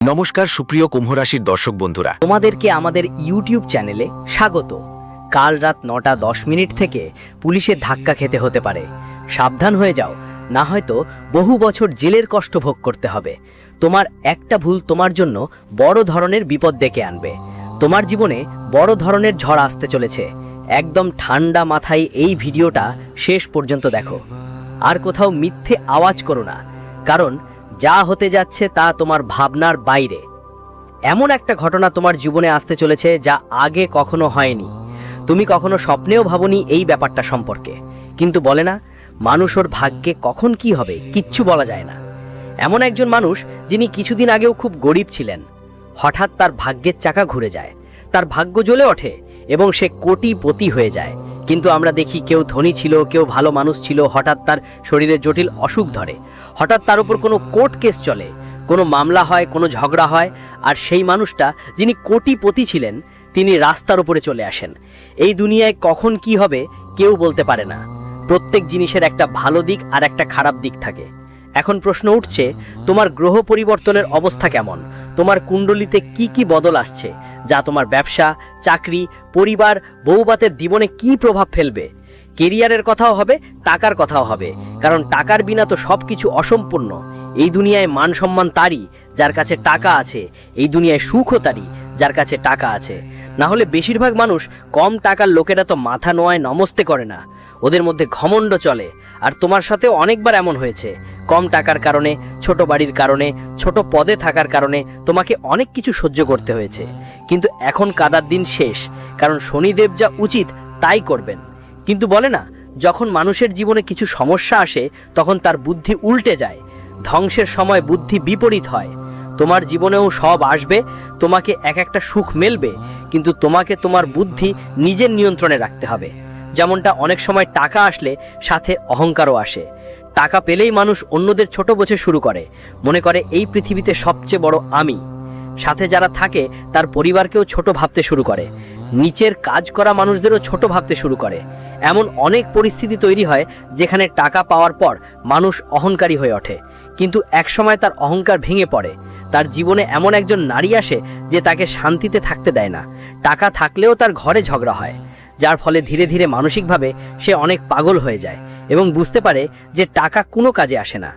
নমস্কার সুপ্রিয় কুম্ভ রাশির দর্শক বন্ধুরা, তোমাদেরকে আমাদের ইউটিউব চ্যানেলে স্বাগত। কাল রাত 9:10 থেকে পুলিশের ধাক্কা খেতে হতে পারে, সাবধান হয়ে যাও, না হয়তো বহু বছর জেলের কষ্ট ভোগ করতে হবে। তোমার একটা ভুল তোমার জন্য বড় ধরনের বিপদ ডেকে আনবে। তোমার জীবনে বড় ধরনের ঝড় আসতে চলেছে। একদম ঠান্ডা মাথায় এই ভিডিওটা শেষ পর্যন্ত দেখো। আর কোথাও মিথ্যে আওয়াজ করো না, কারণ যা হতে যাচ্ছে তা তোমার ভাবনার বাইরে। এমন একটা ঘটনা তোমার জীবনে আসতে চলেছে যা আগে কখনো হয়নি। তুমি কখনো স্বপ্নেও ভাবনি এই ব্যাপারটা সম্পর্কে। কিন্তু বলে না, মানুষ ওর ভাগ্যে কখন কি হবে কিচ্ছু বলা যায় না। এমন একজন মানুষ যিনি কিছুদিন আগেও খুব গরিব ছিলেন, হঠাৎ তার ভাগ্যের চাকা ঘুরে যায়, তার ভাগ্য জ্বলে ওঠে এবং সে কোটিপতি হয়ে যায়। কিন্তু আমরা দেখি কেউ ধনী ছিল, কেউ ভালো মানুষ ছিল, হঠাৎ তার শরীরে জটিল অসুখ ধরে, হঠাৎ তার উপর কোনো কোর্ট কেস চলে, কোনো মামলা হয়, কোনো ঝগড়া হয়, আর সেই মানুষটা যিনি কোটিপতি ছিলেন তিনি রাস্তার উপরে চলে আসেন। এই দুনিয়ায় কখন কি হবে কেউ বলতে পারে না। প্রত্যেক জিনিসের একটা ভালো দিক আর একটা খারাপ দিক থাকে। এখন প্রশ্ন উঠছে, তোমার গ্রহ পরিবর্তনের অবস্থা কেমন? তোমার কুণ্ডলিতে কি কি বদল আসছে যা তোমার ব্যবসা, চাকরি, পরিবার, বউভাতের জীবনে কি প্রভাব ফেলবে? কেরিয়ারের কথাও হবে, টাকার কথাও হবে, কারণ টাকার বিনা তো সব কিছু অসম্পূর্ণ। এই দুনিয়ায় মান সম্মান তারই যার কাছে টাকা আছে, এই দুনিয়ায় সুখও তারই যার কাছে টাকা আছে। না হলে বেশিরভাগ মানুষ কম টাকার লোকেরা তো মাথা নোয়ায় নমস্তে করে না, ওদের মধ্যে ঘমণ্ড চলে। আর তোমার সাথেও অনেকবার এমন হয়েছে। কম টাকার কারণে, ছোট বাড়ির কারণে, ছোট পদে থাকার কারণে তোমাকে অনেক কিছু সহ্য করতে হয়েছে। কিন্তু এখন কাদার দিন শেষ, কারণ শনিদেব যা উচিত তাই করবেন। কিন্তু বলে না, যখন মানুষের জীবনে কিছু সমস্যা আসে তখন তার বুদ্ধি উল্টে যায়, ধ্বংসের সময় বুদ্ধি বিপরীত হয়। তোমার জীবনেও সব আসবে, তোমাকে এক একটা সুখ মেলবে, কিন্তু তোমাকে তোমার বুদ্ধি নিজের নিয়ন্ত্রণে রাখতে হবে। যেমনটা অনেক সময় টাকা আসলে সাথে অহংকারও আসে। টাকা পেলেই মানুষ অন্যদের ছোট বোঝে শুরু করে, মনে করে এই পৃথিবীতে সবচেয়ে বড় আমি। সাথে যারা থাকে তার পরিবারকেও ছোট ভাবতে শুরু করে, নিচের কাজ করা মানুষদেরও ছোট ভাবতে শুরু করে। এমন অনেক পরিস্থিতি তৈরি হয় যেখানে টাকা পাওয়ার পর মানুষ অহংকারী হয়ে ওঠে, কিন্তু একসময় তার অহংকার ভেঙে পড়ে। তার জীবনে এমন একজন নারী আসে যে তাকে শান্তিতে থাকতে দেয় না। টাকা থাকলেও তার ঘরে ঝগড়া হয়, যার ফলে ধীরে ধীরে মানসিকভাবে সে অনেক পাগল হয়ে যায় এবং বুঝতে পারে যে টাকা কোনো কাজে আসে না।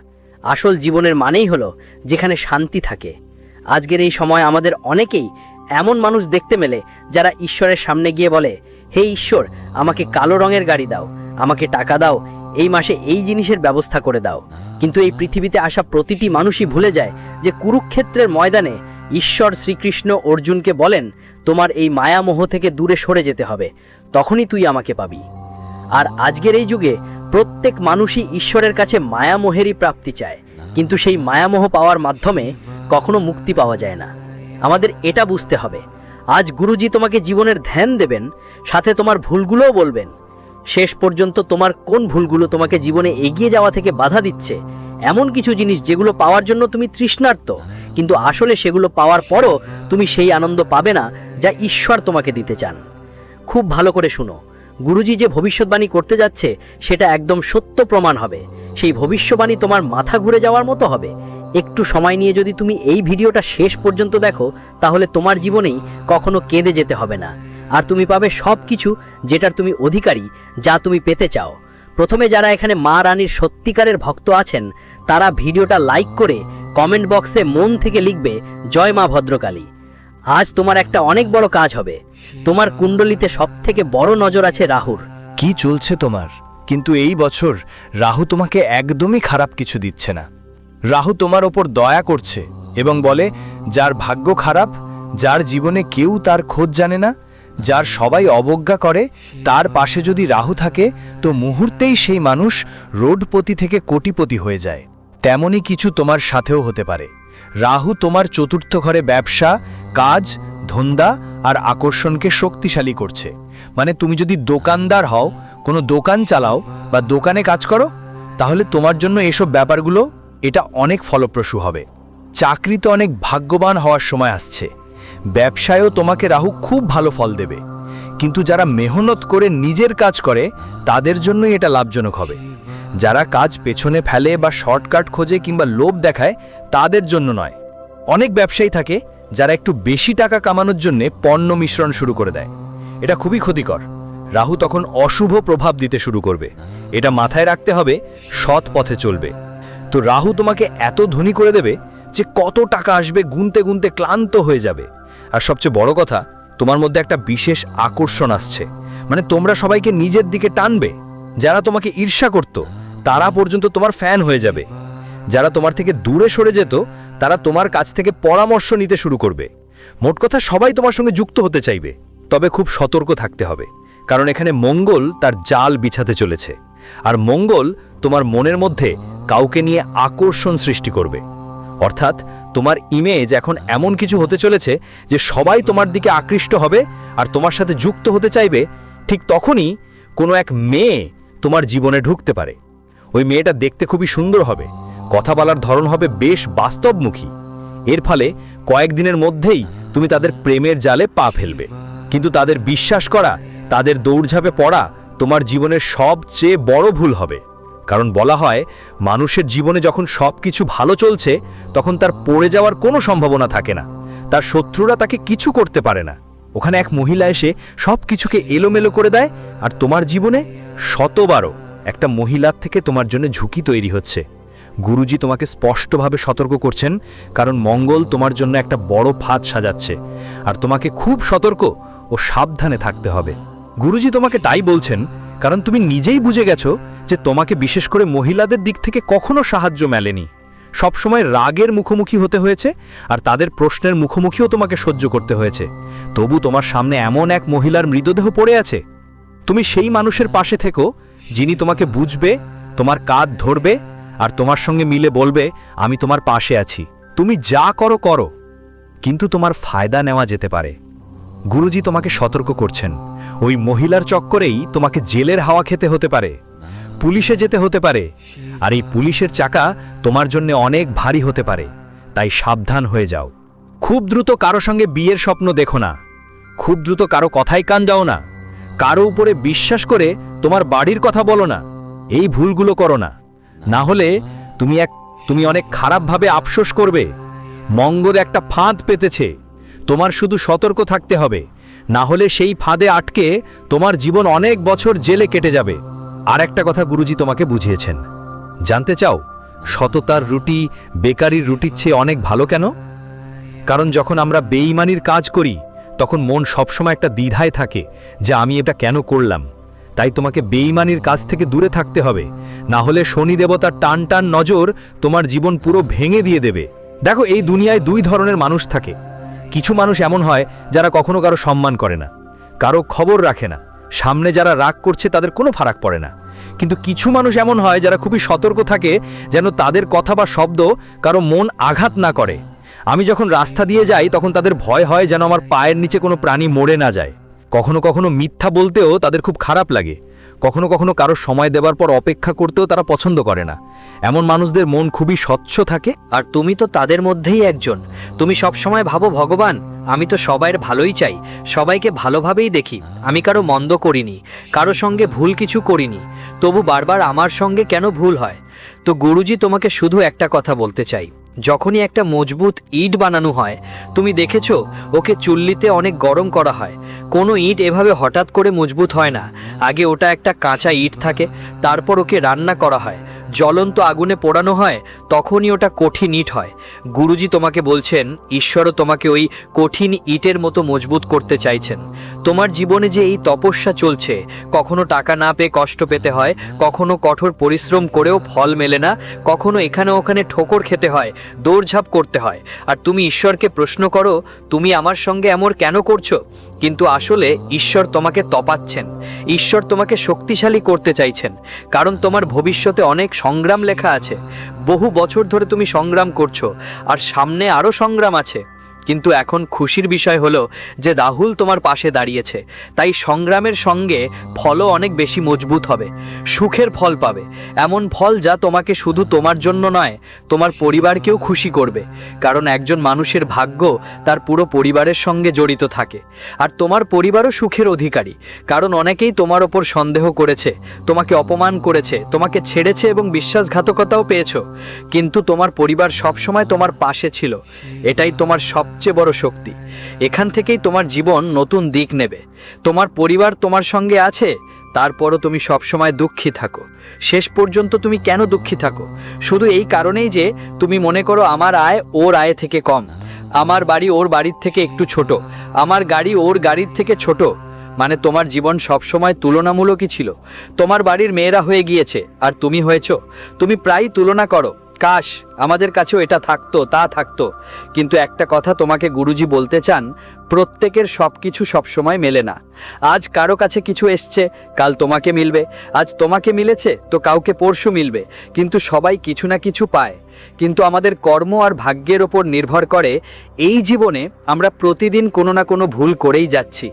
আসল জীবনের মানেই হলো যেখানে শান্তি থাকে। আজকের এই সময় আমাদের অনেকেই এমন মানুষ দেখতে মেলে যারা ঈশ্বরের সামনে গিয়ে বলে, হে ঈশ্বর, আমাকে কালো রঙের গাড়ি দাও, আমাকে টাকা দাও, এই মাসে এই জিনিসের ব্যবস্থা করে দাও। কিন্তু এই পৃথিবীতে আসা প্রতিটি মানুষই ভুলে যায় যে কুরুক্ষেত্রের ময়দানে ঈশ্বর শ্রীকৃষ্ণ অর্জুনকে বলেন, তোমার এই মায়ামোহ থেকে দূরে সরে যেতে হবে, তখনই তুই আমাকে পাবি। আর আজকের এই যুগে প্রত্যেক মানুষই ঈশ্বরের কাছে মায়ামোহেরই প্রাপ্তি চায়, কিন্তু সেই মায়ামোহ পাওয়ার মাধ্যমে কখনো মুক্তি পাওয়া যায় না। আমাদের এটা বুঝতে হবে। আজ গুরুজি তোমাকে জীবনের ধ্যান দেবেন, সাথে তোমার ভুলগুলোও বলবেন। শেষ পর্যন্ত তোমার কোন ভুলগুলো তোমাকে জীবনে এগিয়ে যাওয়া থেকে বাধা দিচ্ছে, এমন কিছু জিনিস যেগুলো পাওয়ার জন্য তুমি তৃষ্ণার্ত, কিন্তু আসলে সেগুলো পাওয়ার পরও তুমি সেই আনন্দ পাবে না যা ঈশ্বর তোমাকে দিতে চান। খুব ভালো করে শুনো, গুরুজি যে ভবিষ্যৎবাণী করতে যাচ্ছে সেটা একদম সত্য প্রমাণ হবে। সেই ভবিষ্যৎবাণী তোমার মাথা ঘুরে যাওয়ার মতো হবে। একটু সময় নিয়ে যদি তুমি এই ভিডিওটা শেষ পর্যন্ত দেখো, তাহলে তোমার জীবনেই কখনো কেঁদে যেতে হবে না, আর তুমি পাবে সব কিছু যেটার তুমি অধিকারী, যা তুমি পেতে চাও। প্রথমে যারা এখানে মা রানীর সত্যিকারের ভক্ত আছেন তারা ভিডিওটা লাইক করে কমেন্ট বক্সে মন থেকে লিখবে, জয় মা ভদ্রকালী। আজ তোমার একটা অনেক বড় কাজ হবে। তোমার কুণ্ডলিতে সবথেকে বড় নজর আছে রাহুর। কি চলছে তোমার? কিন্তু এই বছর রাহু তোমাকে একদমই খারাপ কিছু দিচ্ছে না। রাহু তোমার ওপর দয়া করছে এবং বলে, যার ভাগ্য খারাপ, যার জীবনে কেউ তার খোঁজ জানে না, যার সবাই অবজ্ঞা করে, তার পাশে যদি রাহু থাকে তো মুহূর্তেই সেই মানুষ রোডপতি থেকে কোটিপতি হয়ে যায়। তেমনই কিছু তোমার সাথেও হতে পারে। রাহু তোমার চতুর্থ ঘরে ব্যবসা, কাজ, ধন্দা আর আকর্ষণকে শক্তিশালী করছে। মানে তুমি যদি দোকানদার হও, কোনো দোকান চালাও বা দোকানে কাজ করো, তাহলে তোমার জন্য এসব ব্যাপারগুলো এটা অনেক ফলপ্রসূ হবে। চাকরিতে অনেক ভাগ্যবান হওয়ার সময় আসছে। ব্যবসায়ও তোমাকে রাহু খুব ভালো ফল দেবে। কিন্তু যারা মেহনত করে নিজের কাজ করে তাদের জন্যই এটা লাভজনক হবে। যারা কাজ পেছনে ফেলে বা শর্টকাট খোঁজে কিংবা লোভ দেখায় তাদের জন্য নয়। অনেক ব্যবসায়ী থাকে যারা একটু বেশি টাকা কামানোর জন্য পণ্য মিশ্রণ শুরু করে দেয়। এটা খুবই ক্ষতিকর। রাহু তখন অশুভ প্রভাব দিতে শুরু করবে। এটা মাথায় রাখতে হবে, সৎ পথে চলবে। তো রাহু তোমাকে এত ধনী করে দেবে যে কত টাকা আসবে গুনতে গুনতে ক্লান্ত হয়ে যাবে। আর সবচেয়ে বড় কথা, তোমার মধ্যে একটা বিশেষ আকর্ষণ আসছে, মানে তোমরা সবাইকে নিজের দিকে টানবে। যারা তোমাকে ঈর্ষা করত তারা পর্যন্ত তোমার ফ্যান হয়ে যাবে। যারা তোমার থেকে দূরে সরে যেত তারা তোমার কাছ থেকে পরামর্শ নিতে শুরু করবে। মোট কথা, সবাই তোমার সঙ্গে যুক্ত হতে চাইবে। তবে খুব সতর্ক থাকতে হবে, কারণ এখানে মঙ্গল তার জাল বিছাতে চলেছে। আর মঙ্গল তোমার মনের মধ্যে কাউকে নিয়ে আকর্ষণ সৃষ্টি করবে। অর্থাৎ তোমার ইমেজ এখন এমন কিছু হতে চলেছে যে সবাই তোমার দিকে আকৃষ্ট হবে আর তোমার সাথে যুক্ত হতে চাইবে। ঠিক তখনই কোনো এক মেয়ে তোমার জীবনে ঢুকতে পারে। ওই মেয়েটা দেখতে খুবই সুন্দর হবে, কথা বলার ধরন হবে বেশ বাস্তবমুখী। এর ফলে কয়েকদিনের মধ্যেই তুমি তাদের প্রেমের জালে পা ফেলবে। কিন্তু তাদের বিশ্বাস করা, তাদের দৌড়ঝাঁপে পড়া তোমার জীবনের সবচেয়ে বড় ভুল হবে। কারণ বলা হয়, মানুষের জীবনে যখন সব কিছু ভালো চলছে তখন তার পড়ে যাওয়ার কোনো সম্ভাবনা থাকে না। তার শত্রুরা তাকে কিছু করতে পারে না। ওখানে এক মহিলা এসে সব কিছুকে এলোমেলো করে দেয়, আর তোমার জীবনে শতবারও একটা মহিলার থেকে তোমার জন্য ঝুঁকি তৈরি হচ্ছে। গুরুজি তোমাকে স্পষ্টভাবে সতর্ক করছেন, কারণ মঙ্গল তোমার জন্য একটা বড় ফাঁদ সাজাচ্ছে, আর তোমাকে খুব সতর্ক ও সাবধানে থাকতে হবে। গুরুজি তোমাকে তাই বলছেন, কারণ তুমি নিজেই বুঝে গেছো যে তোমাকে বিশেষ করে মহিলাদের দিক থেকে কখনো সাহায্য মেলেনি। সবসময় রাগের মুখোমুখি হতে হয়েছে, আর তাদের প্রশ্নের মুখোমুখিও তোমাকে সহ্য করতে হয়েছে। তবু তোমার সামনে এমন এক মহিলার মৃতদেহ পড়ে আছে। তুমি সেই মানুষের পাশে থেকো যিনি তোমাকে বুঝবে, তোমার কাঁধ ধরবে, আর তোমার সঙ্গে মিলে বলবে, আমি তোমার পাশে আছি, তুমি যা করো করো। কিন্তু তোমার ফায়দা নেওয়া যেতে পারে। গুরুজি তোমাকে সতর্ক করছেন, ওই মহিলার চক্করেই তোমাকে জেলের হাওয়া খেতে হতে পারে, পুলিশে যেতে হতে পারে। আর এই পুলিশের চাকা তোমার জন্য অনেক ভারী হতে পারে। তাই সাবধান হয়ে যাও। খুব দ্রুত কারো সঙ্গে বিয়ের স্বপ্ন দেখো না। খুব দ্রুত কারো কথাই কান যাও না। কারো উপরে বিশ্বাস করে তোমার বাড়ির কথা বলো না। এই ভুলগুলো করো না, না হলে তুমি অনেক খারাপভাবে আফসোস করবে। মঙ্গল একটা ফাঁদ পেতেছে, তোমার শুধু সতর্ক থাকতে হবে, না হলে সেই ফাঁদে আটকে তোমার জীবন অনেক বছর জেলে কেটে যাবে। আর একটা কথা গুরুজি তোমাকে বুঝিয়েছেন, জানতে চাও সততার রুটি বেকারির রুটির চেয়ে অনেক ভালো কেন? কারণ যখন আমরা বেঈমানির কাজ করি তখন মন সবসময় একটা দ্বিধায় থাকে যে আমি এটা কেন করলাম। তাই তোমাকে বেঈমানির কাজ থেকে দূরে থাকতে হবে, না হলে শনি দেবতার টান টান নজর তোমার জীবন পুরো ভেঙে দিয়ে দেবে। দেখো, এই দুনিয়ায় দুই ধরনের মানুষ থাকে। কিছু মানুষ এমন হয় যারা কখনো কারো সম্মান করে না, কারো খবর রাখে না, সামনে যারা রাগ করছে তাদের কোনো ফারাক পড়ে না। কিন্তু কিছু মানুষ এমন হয় যারা খুবই সতর্ক থাকে, যেন তাদের কথা বা শব্দ কারো মন আঘাত না করে। আমি যখন রাস্তা দিয়ে যাই তখন তাদের ভয় হয় যেন আমার পায়ের নিচে কোনো প্রাণী মরে না যায়। কখনো কখনো মিথ্যা বলতেও তাদের খুব খারাপ লাগে। কখনো কখনো কারো সময় দেবার পর অপেক্ষা করতেও তারা পছন্দ করে না। এমন মানুষদের মন খুবই স্বচ্ছ থাকে। আর তুমি তো তাদের মধ্যেই একজন। তুমি সব সময় ভাবো, ভগবান, আমি তো সবাইয়ের ভালোই চাই, সবাইকে ভালোভাবেই দেখি, আমি কারো মন্দ করিনি, কারো সঙ্গে ভুল কিছু করিনি, তবু বারবার আমার সঙ্গে কেন ভুল হয়? তো গুরুজি তোমাকে শুধু একটা কথা বলতে চাই, যখনই একটা মজবুত ইট বানানো হয়, তুমি দেখেছো ওকে চুল্লিতে অনেক গরম করা হয়। কোনো ইট এভাবে হঠাৎ করে মজবুত হয় না। আগে ওটা একটা কাঁচা ইট থাকে, তারপর ওকে রান্না করা হয়, জ্বলন্ত আগুনে পোড়ানো হয়, তখনই ওটা কঠিন ইট হয়। গুরুজি তোমাকে বলছেন, ঈশ্বরও তোমাকে ওই কঠিন ইটের মতো মজবুত করতে চাইছেন। তোমার জীবনে যে এই তপস্যা চলছে, কখনো টাকা না পেয়ে কষ্ট পেতে হয়, কখনো কঠোর পরিশ্রম করেও ফল মেলে না, কখনো এখানে ওখানে ঠোকর খেতে হয়, দৌড়ঝাঁপ করতে হয়, আর তুমি ঈশ্বরকে প্রশ্ন করো, তুমি আমার সঙ্গে এমন কেন করছো? কিন্তু আসলে ঈশ্বর তোমাকে তপাচ্ছেন, ঈশ্বর তোমাকে শক্তিশালী করতে চাইছেন, কারণ তোমার ভবিষ্যতে অনেক সংগ্রাম লেখা আছে। বহু বছর ধরে তুমি সংগ্রাম করছো, আর সামনে আরও সংগ্রাম আছে। কিন্তু এখন খুশির বিষয় হলো যে রাহুল তোমার পাশে দাঁড়িয়েছে, তাই সংগ্রামের সঙ্গে ফলও অনেক বেশি মজবুত হবে, সুখের ফল পাবে, এমন ফল যা তোমাকে শুধু তোমার জন্য নয়, তোমার পরিবারকেও খুশি করবে। কারণ একজন মানুষের ভাগ্য তার পুরো পরিবারের সঙ্গে জড়িত থাকে, আর তোমার পরিবারও সুখের অধিকারী। কারণ অনেকেই তোমার ওপর সন্দেহ করেছে, তোমাকে অপমান করেছে, তোমাকে ছেড়েছে এবং বিশ্বাসঘাতকতাও পেয়েছো, কিন্তু তোমার পরিবার সবসময় তোমার পাশে ছিল। এটাই তোমার সবচেয়ে বড় শক্তি। এখান থেকেই তোমার জীবন নতুন দিক নেবে। তোমার পরিবার তোমার সঙ্গে আছে, তারপরও তুমি সবসময় দুঃখী থাকো। শেষ পর্যন্ত তুমি কেন দুঃখী থাকো? শুধু এই কারণেই যে তুমি মনে করো আমার আয় ওর আয় থেকে কম, আমার বাড়ি ওর বাড়ির থেকে একটু ছোট, আমার গাড়ি ওর গাড়ির থেকে ছোট। মানে তোমার জীবন সবসময় তুলনামূলকই ছিল। তোমার বাড়ির মেয়েরা হয়ে গিয়েছে আর তুমি হয়েছো। তুমি প্রায়ই তুলনা করো, কাশ আমাদের কাছেও এটা থাকতো, তা থাকতো। কিন্তু একটা কথা তোমাকে গুরুজি বলতে চান, প্রত্যেকের সব কিছু সবসময় মেলে না। আজ কারো কাছে কিছু এসছে, কাল তোমাকে মিলবে। আজ তোমাকে মিলেছে তো কাউকে পরশু মিলবে। কিন্তু সবাই কিছু না কিছু পায়। কিন্তু আমাদের কর্ম আর ভাগ্যের ওপর নির্ভর করে। এই জীবনে আমরা প্রতিদিন কোনো না কোনো ভুল করেই যাচ্ছি।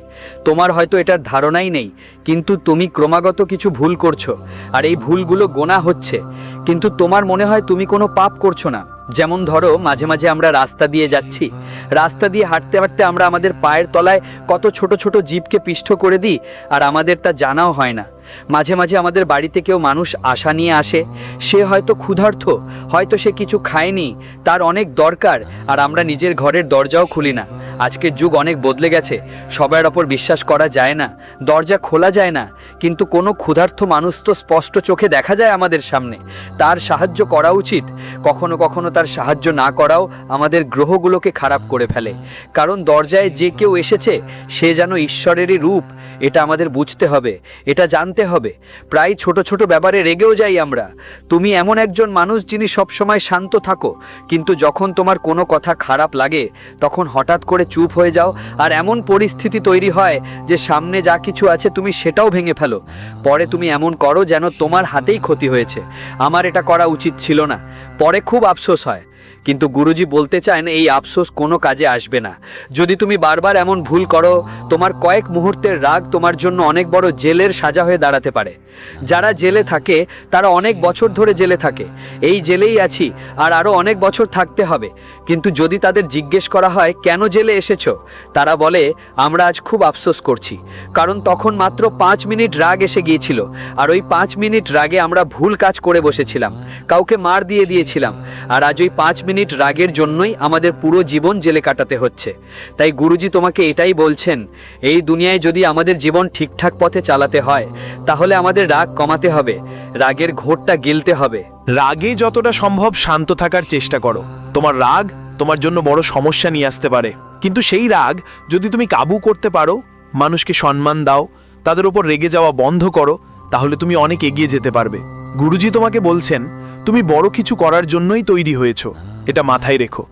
তোমার হয়তো এটার ধারণাই নেই, কিন্তু তুমি ক্রমাগত কিছু ভুল করছো, আর এই ভুলগুলো গোনা হচ্ছে। কিন্তু তোমার মনে হয় তুমি কোনো পাপ করছো না। যেমন ধরো, মাঝে মাঝে আমরা রাস্তা দিয়ে যাচ্ছি, রাস্তা দিয়ে হাঁটতে হাঁটতে আমরা আমাদের পায়ের তলায় কত ছোট ছোট জীবকে পিষ্ট করে দিই, আর আমাদের তা জানাও হয় না। মাঝে মাঝে আমাদের বাড়িতে কেউ মানুষ আশা নিয়ে আসে, সে হয়তো ক্ষুধার্ত, হয়তো সে কিছু খায়নি, তার অনেক দরকার, আর আমরা নিজের ঘরের দরজাও খুলি না। আজকের যুগ অনেক বদলে গেছে, সবার ওপর বিশ্বাস করা যায় না, দরজা খোলা যায় না। কিন্তু কোনো ক্ষুধার্ত মানুষ তো স্পষ্ট চোখে দেখা যায় আমাদের সামনে, তার সাহায্য করা উচিত। কখনো কখনো তার সাহায্য না করাও আমাদের গ্রহগুলোকে খারাপ করে ফেলে। কারণ দরজায় যে কেউ এসেছে সে যেন ঈশ্বরেরই রূপ, এটা আমাদের বুঝতে হবে, এটা জানতে হবে। প্রায় ছোট ছোট ব্যাপারে রেগেও যাই আমরা। তুমি এমন একজন মানুষ যিনি সবসময় শান্ত থাকো, কিন্তু যখন তোমার কোনো কথা খারাপ লাগে তখন হঠাৎ করে চুপ হয়ে যাও, আর এমন পরিস্থিতি তৈরি হয় যে সামনে যা কিছু আছে তুমি সেটাও ভেঙে ফেলো। পরে তুমি এমন করো যেন তোমার হাতেই ক্ষতি হয়েছে। আমার এটা করা উচিত ছিল না, পরে খুব আফসোস হয়। কিন্তু গুরুজি বলতে চান এই আফসোস কোনো কাজে আসবে না। যদি তুমি বারবার এমন ভুল করো, তোমার কয়েক মুহূর্তের রাগ তোমার জন্য অনেক বড় জেলের সাজা হয়ে দাঁড়াতে পারে। যারা জেলে থাকে তারা অনেক বছর ধরে জেলে থাকে, এই জেলেই আছি আর আরও অনেক বছর থাকতে হবে। কিন্তু যদি তাদের জিজ্ঞেস করা হয় কেন জেলে এসেছো, তারা বলে আমরা আজ খুব আফসোস করছি, কারণ তখন মাত্র 5 মিনিট রাগ এসে গিয়েছিল, আর ওই 5 মিনিট রাগে আমরা ভুল কাজ করে বসেছিলাম, কাউকে মার দিয়েছিলাম, আর আজ ওই 5 মিনিট রাগের জন্যই আমাদের পুরো জীবন জেলে কাটাতে হচ্ছে। তাই গুরুজি তোমাকে এটাই বলছেন, এই দুনিয়ায় যদি আমাদের জীবন ঠিকঠাক পথে চালাতে হয় তাহলে আমাদের রাগ কমাতে হবে, রাগের ঘোরটা গিলতে হবে। রাগে যতটা সম্ভব শান্ত থাকার চেষ্টা করো। তোমার রাগ তোমার জন্য বড় সমস্যা নিয়ে আসতে পারে, কিন্তু সেই রাগ যদি তুমি কাবু করতে পারো, মানুষকে সম্মান দাও, তাদের উপর রেগে যাওয়া বন্ধ করো, তাহলে তুমি অনেক এগিয়ে যেতে পারবে। গুরুজি তোমাকে বলছেন তুমি বড় কিছু করার জন্যই তৈরি হয়েছো, এটা মাথায় রেখো।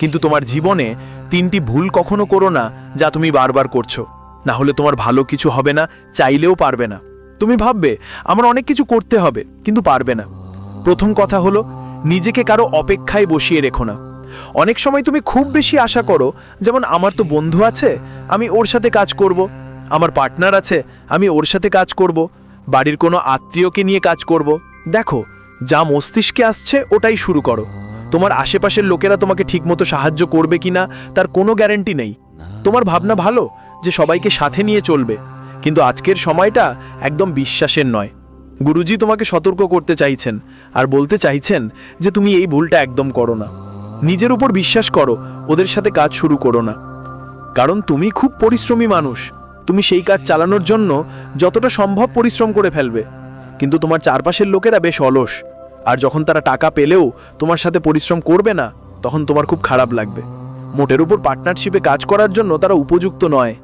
কিন্তু তোমার জীবনে 3টি ভুল কখনো করো না যা তুমি বারবার করছো, না হলে তোমার ভালো কিছু হবে না, চাইলেও পারবে না। তুমি ভাববে আমার অনেক কিছু করতে হবে, কিন্তু পারবে না। প্রথম কথা হলো, নিজেকে কারো অপেক্ষায় বসিয়ে রেখো না। অনেক সময় তুমি খুব বেশি আশা করো, যেমন আমার তো বন্ধু আছে, আমি ওর সাথে কাজ করব, আমার পার্টনার আছে, আমি ওর সাথে কাজ করব, বাড়ির কোনো আত্মীয়কে নিয়ে কাজ করব। দেখো, যা মস্তিষ্কে আসছে ওটাই শুরু করো। তোমার আশেপাশের লোকেরা তোমাকে ঠিকমতো সাহায্য করবে কিনা তার কোনো গ্যারান্টি নেই। তোমার ভাবনা ভালো যে সবাইকে সাথে নিয়ে চলবে, কিন্তু আজকের সময়টা একদম বিশ্বাসের নয়। গুরুজি তোমাকে সতর্ক করতে চাইছেন আর বলতে চাইছেন যে তুমি এই ভুলটা একদম করো না। নিজের উপর বিশ্বাস করো, ওদের সাথে কাজ শুরু করো না। কারণ তুমি খুব পরিশ্রমী মানুষ, তুমি সেই কাজ চালানোর জন্য যতটা সম্ভব পরিশ্রম করে ফেলবে, কিন্তু তোমার চারপাশের লোকেরা বেশ অলস, আর যখন তারা টাকা পেলেও তোমার সাথে পরিশ্রম করবে না, তখন তোমার খুব খারাপ লাগবে। মোটের উপর পার্টনারশিপে কাজ করার জন্য তারা উপযুক্ত নয়।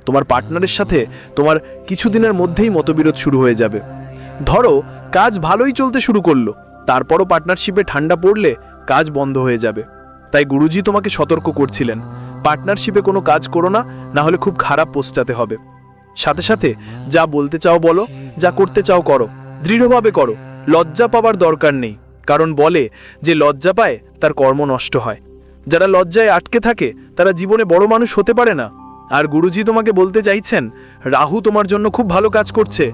তোমার পার্টনারের সাথে তোমার কিছুদিনের মধ্যেই মতবিরোধ শুরু হয়ে যাবে। ধরো কাজ ভালোই চলতে শুরু করলো, তারপরও পার্টনারশিপে ঠান্ডা পড়লে কাজ বন্ধ হয়ে যাবে। তাই গুরুজি তোমাকে সতর্ক করছিলেন, পার্টনারশিপে কোনো কাজ করো না, না হলে খুব খারাপ পোস্টাতে হবে। সাথে সাথে যা বলতে চাও বলো, যা করতে চাও করো, দৃঢ়ভাবে করো, লজ্জা পাবার দরকার নেই। কারণ বলে যে লজ্জা পায় তার কর্ম নষ্ট হয়। যারা লজ্জায় আটকে থাকে তারা জীবনে বড় মানুষ হতে পারে না। আর গুরুজি তোমাকে বলতে চাইছেন, রাহু তোমার জন্য খুব ভালো কাজ করছে।